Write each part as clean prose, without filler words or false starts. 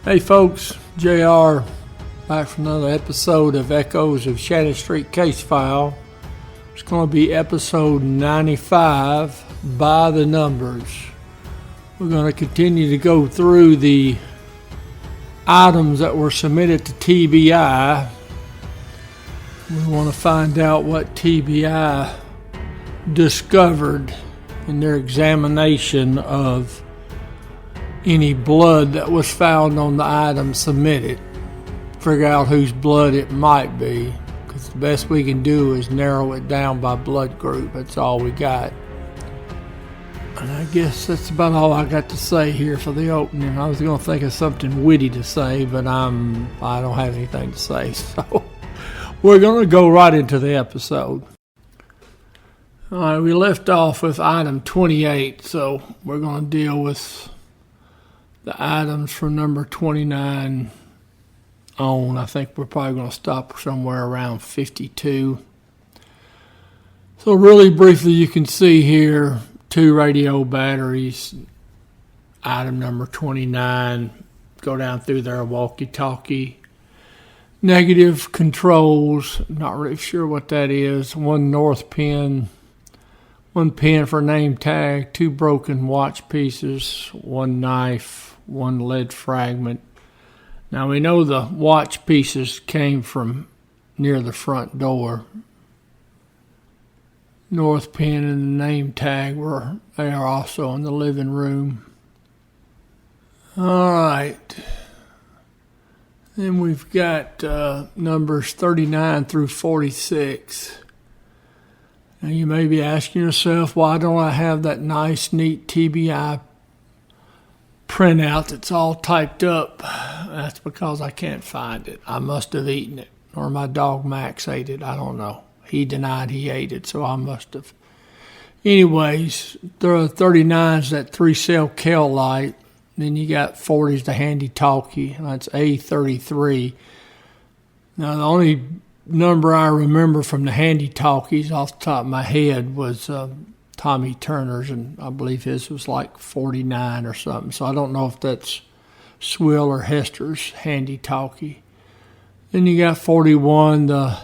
Hey folks, JR back for another episode of Echoes of Shannon Street Case File. It's going to be episode 95, By the Numbers. We're going to continue to go through the items that were submitted to TBI. We want to find out what TBI discovered in their examination of any blood that was found on the item submitted. Figure out whose blood it might be, because the best we can do is narrow it down by blood group. That's all we got. And I guess that's about all I got to say here for the opening. I was going to think of something witty to say, but I don't have anything to say, so we're going to go right into the episode. All right, we left off with item 28, so we're going to deal with the items from number 29 on. I think we're probably going to stop somewhere around 52. So really briefly, you can see here 2 radio batteries. Item number 29. Go down through there, walkie-talkie. Negative controls. Not really sure what that is. 1 north pin. 1 pin for name tag. 2 broken watch pieces. 1 knife. 1 lead fragment. Now we know the watch pieces came from near the front door. North pin and the name tag they are also in the living room. All right. Then we've got numbers 39 through 46. Now you may be asking yourself, why don't I have that nice, neat TBI printout that's all typed up? That's because I can't find it. I must have eaten it, or my dog Max ate it. I don't know. He denied he ate it, so I must have. Anyways, there are 39's that 3-cell Kel light. Then you got 40's the handy talkie. That's A33. Now the only number I remember from the handy talkies off the top of my head was Tommy Turner's, and I believe his was like 49 or something. So I don't know if that's Swill or Hester's handy talkie. Then you got 41, the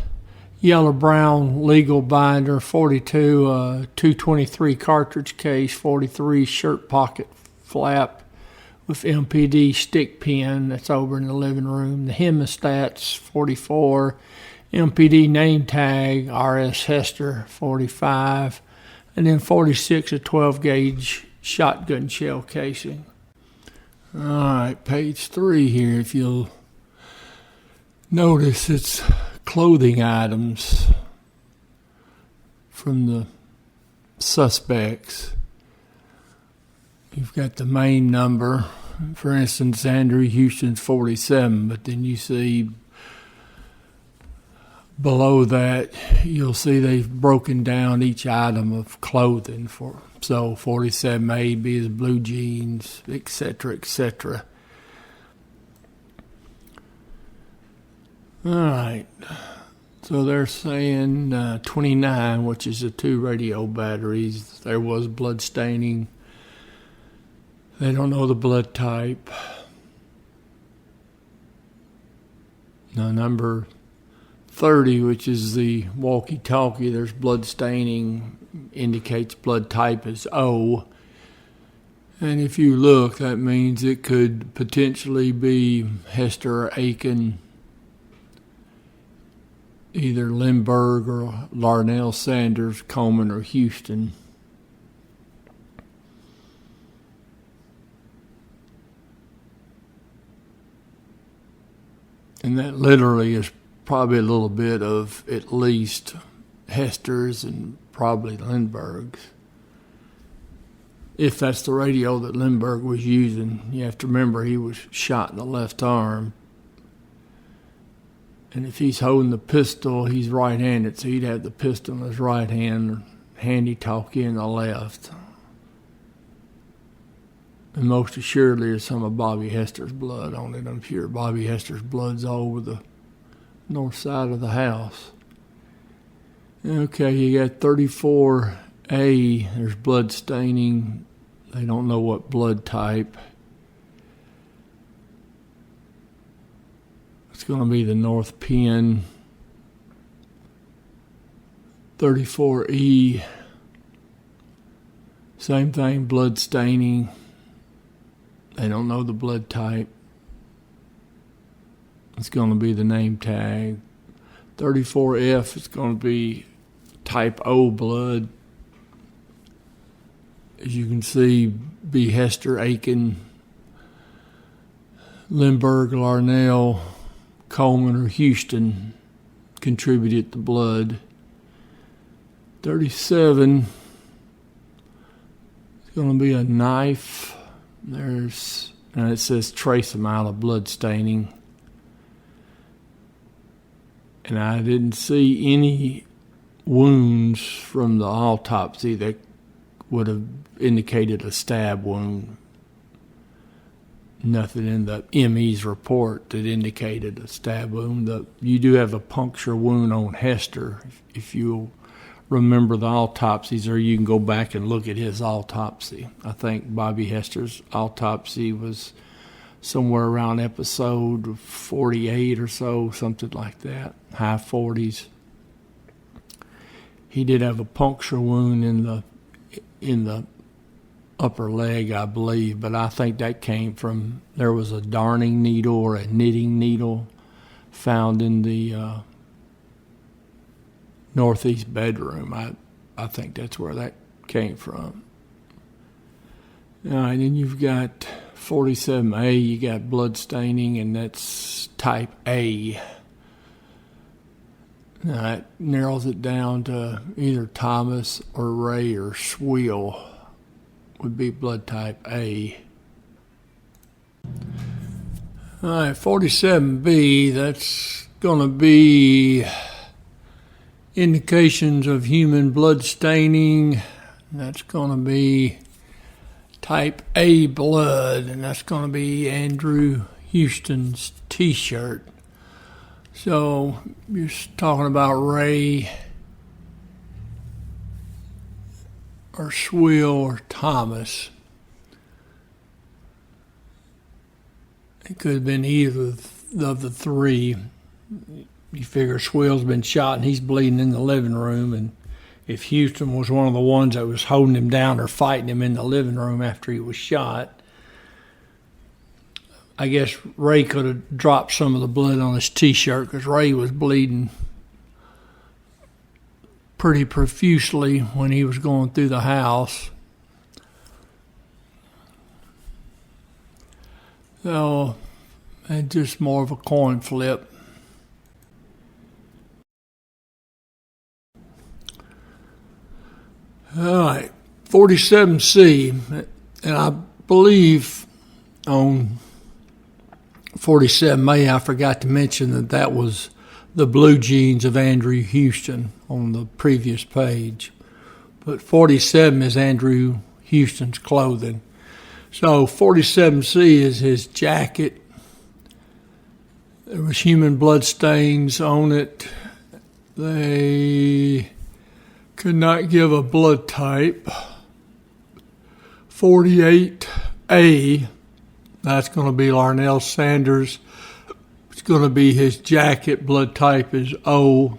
yellow-brown legal binder, 42, 223 cartridge case, 43 shirt pocket flap with MPD stick pin that's over in the living room. The hemostats, 44, MPD name tag, RS Hester, 45. And then 46, a 12-gauge shotgun shell casing. All right, page 3 here. If you'll notice, it's clothing items from the suspects. You've got the main number. For instance, Andrew Houston's 47, but then you see below that, you'll see they've broken down each item of clothing. So 47A be his blue jeans, etc., etc. All right. So they're saying 29, which is the 2 radio batteries. There was blood staining. They don't know the blood type. Now, number 30, which is the walkie-talkie, there's blood staining, indicates blood type is O. And if you look, that means it could potentially be Hester or Aiken, either Lindbergh or Larnell Sanders, Coleman or Houston. And that literally is probably a little bit of at least Hester's and probably Lindbergh's. If that's the radio that Lindbergh was using. You have to remember he was shot in the left arm. And if he's holding the pistol, he's right-handed, so he'd have the pistol in his right hand, handy talkie in the left. And most assuredly there's some of Bobby Hester's blood on it. I'm sure Bobby Hester's blood's all over the north side of the house. Okay, you got 34A. There's blood staining. They don't know what blood type. It's going to be the North Pin. 34E. Same thing, blood staining. They don't know the blood type. It's going to be the name tag. 34F is going to be type O blood. As you can see, B. Hester, Aiken, Lindbergh, Larnell, Coleman, or Houston contributed the blood. 37 is going to be a knife. And it says trace amount of blood staining. And I didn't see any wounds from the autopsy that would have indicated a stab wound. Nothing in the ME's report that indicated a stab wound. You do have a puncture wound on Hester, if you'll remember the autopsies, or you can go back and look at his autopsy. I think Bobby Hester's autopsy was somewhere around episode 48 or so, something like that, high 40s. He did have a puncture wound in the upper leg, I believe, but I think that came from, there was a darning needle or a knitting needle found in the northeast bedroom. I think that's where that came from. All right, then you've got 47A, you got blood staining, and that's type A. Now that narrows it down to either Thomas or Ray or Swiel would be blood type A. All right, 47B, that's going to be indications of human blood staining. That's going to be type A blood, and that's going to be Andrew Houston's T-shirt. So you're talking about Ray or Swiel or Thomas. It could have been either of the three. You figure Swiel's been shot and he's bleeding in the living room, and if Houston was one of the ones that was holding him down or fighting him in the living room after he was shot, I guess Ray could have dropped some of the blood on his T-shirt because Ray was bleeding pretty profusely when he was going through the house. So it's just more of a coin flip. All right, 47C, and I believe on 47A, I forgot to mention that was the blue jeans of Andrew Houston on the previous page. But 47 is Andrew Houston's clothing. So 47C is his jacket. There was human blood stains on it. They could not give a blood type. 48A, that's going to be Larnell Sanders. It's going to be his jacket. Blood type is O.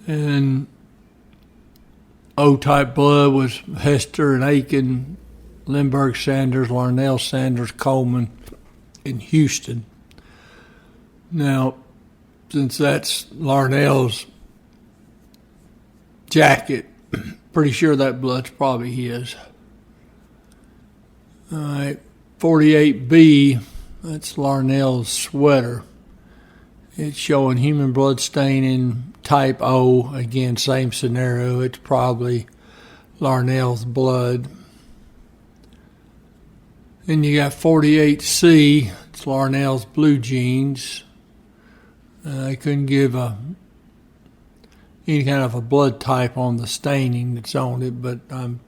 And O-type blood was Hester and Aiken, Lindbergh Sanders, Larnell Sanders, Coleman, and Houston. Now, since that's Larnell's jacket, pretty sure that blood's probably his. All right, 48B, that's Larnell's sweater. It's showing human blood staining type O. Again, same scenario. It's probably Larnell's blood. Then you got 48C. It's Larnell's blue jeans. They couldn't give any kind of a blood type on the staining that's on it, but I'm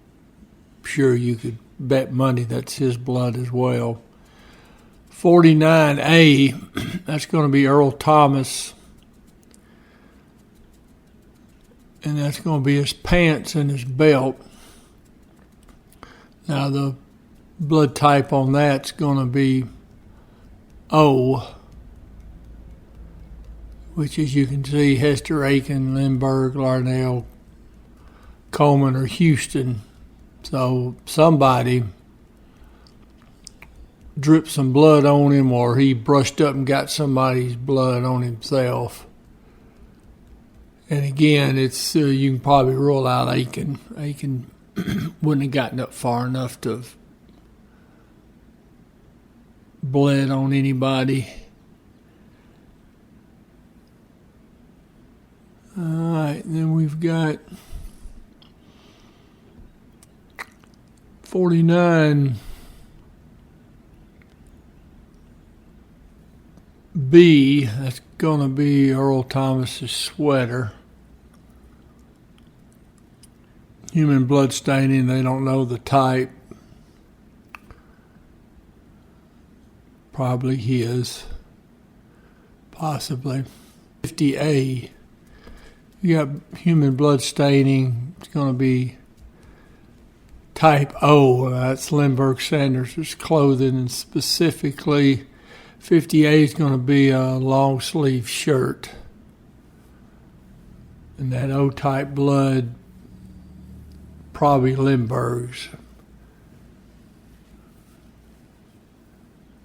sure you could bet money that's his blood as well. 49A, that's going to be Earl Thomas. And that's going to be his pants and his belt. Now the blood type on that's going to be O. which, as you can see, Hester, Aiken, Lindbergh, Larnell, Coleman, or Houston. So somebody dripped some blood on him, or he brushed up and got somebody's blood on himself. And again, it's you can probably rule out Aiken. Aiken wouldn't have gotten up far enough to have bled on anybody. All right, then we've got 49B. That's going to be Earl Thomas's sweater. Human blood staining, they don't know the type. Probably his. Possibly. 50A. You got human blood staining. It's going to be type O. That's Lindbergh Sanders' clothing, and specifically 50A is going to be a long sleeve shirt. And that O type blood, probably Lindbergh's.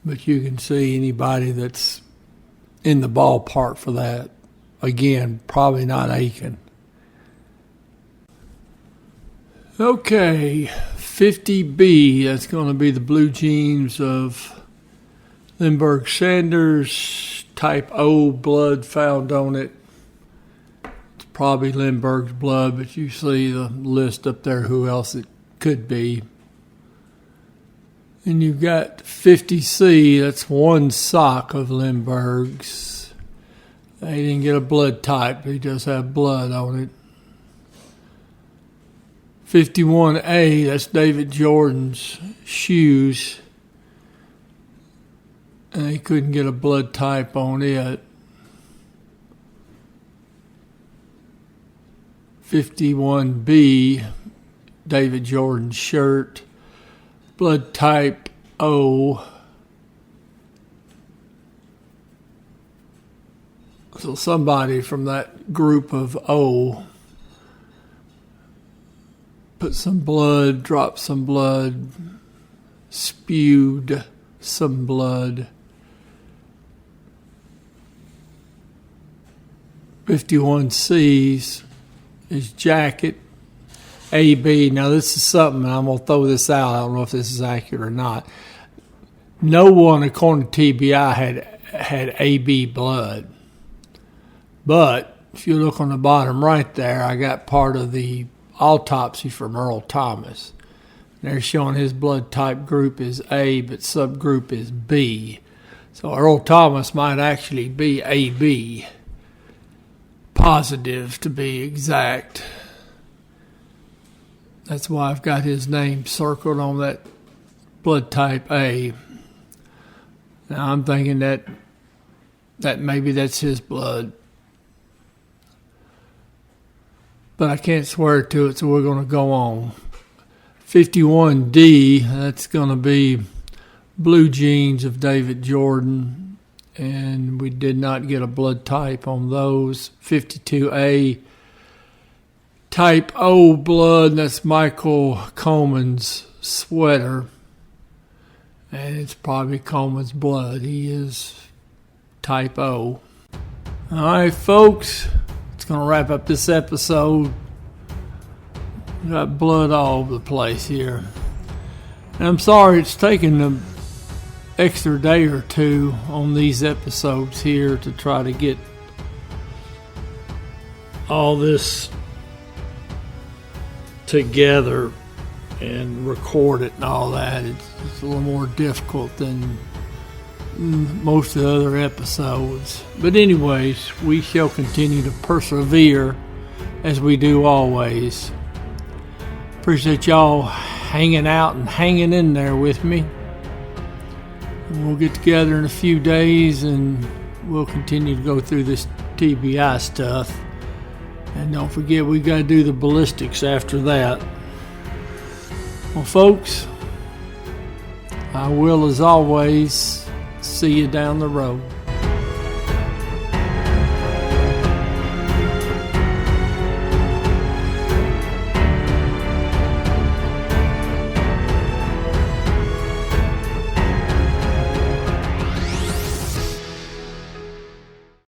But you can see anybody that's in the ballpark for that. Again, probably not Aiken. Okay, 50B, that's going to be the blue jeans of Lindbergh Sanders, type O blood found on it. It's probably Lindbergh's blood, but you see the list up there who else it could be. And you've got 50C, that's one sock of Lindbergh's. They didn't get a blood type, they just have blood on it. 51A, that's David Jordan's shoes. And they couldn't get a blood type on it. 51B, David Jordan's shirt. Blood type O. So somebody from that group of O put some blood, dropped some blood, spewed some blood. 51C's his jacket. AB, now this is something, I'm going to throw this out, I don't know if this is accurate or not. No one, according to TBI, had AB blood. But if you look on the bottom right there, I got part of the autopsy from Earl Thomas. They're showing his blood type group is A, but subgroup is B. So Earl Thomas might actually be AB. Positive, to be exact. That's why I've got his name circled on that blood type A. Now I'm thinking that maybe that's his blood. But I can't swear to it, so we're going to go on. 51D, that's going to be blue jeans of David Jordan, and we did not get a blood type on those. 52A, type O blood, that's Michael Coleman's sweater, and it's probably Coleman's blood. He is type O. All right, folks. Going to wrap up this episode. Got blood all over the place here. And I'm sorry it's taken an extra day or two on these episodes here to try to get all this together and record it and all that. It's a little more difficult than most of the other episodes. But anyways, we shall continue to persevere as we do always. Appreciate y'all hanging out and hanging in there with me. And we'll get together in a few days and we'll continue to go through this TBI stuff. And don't forget, we got to do the ballistics after that. Well, folks, I will, as always, see you down the road.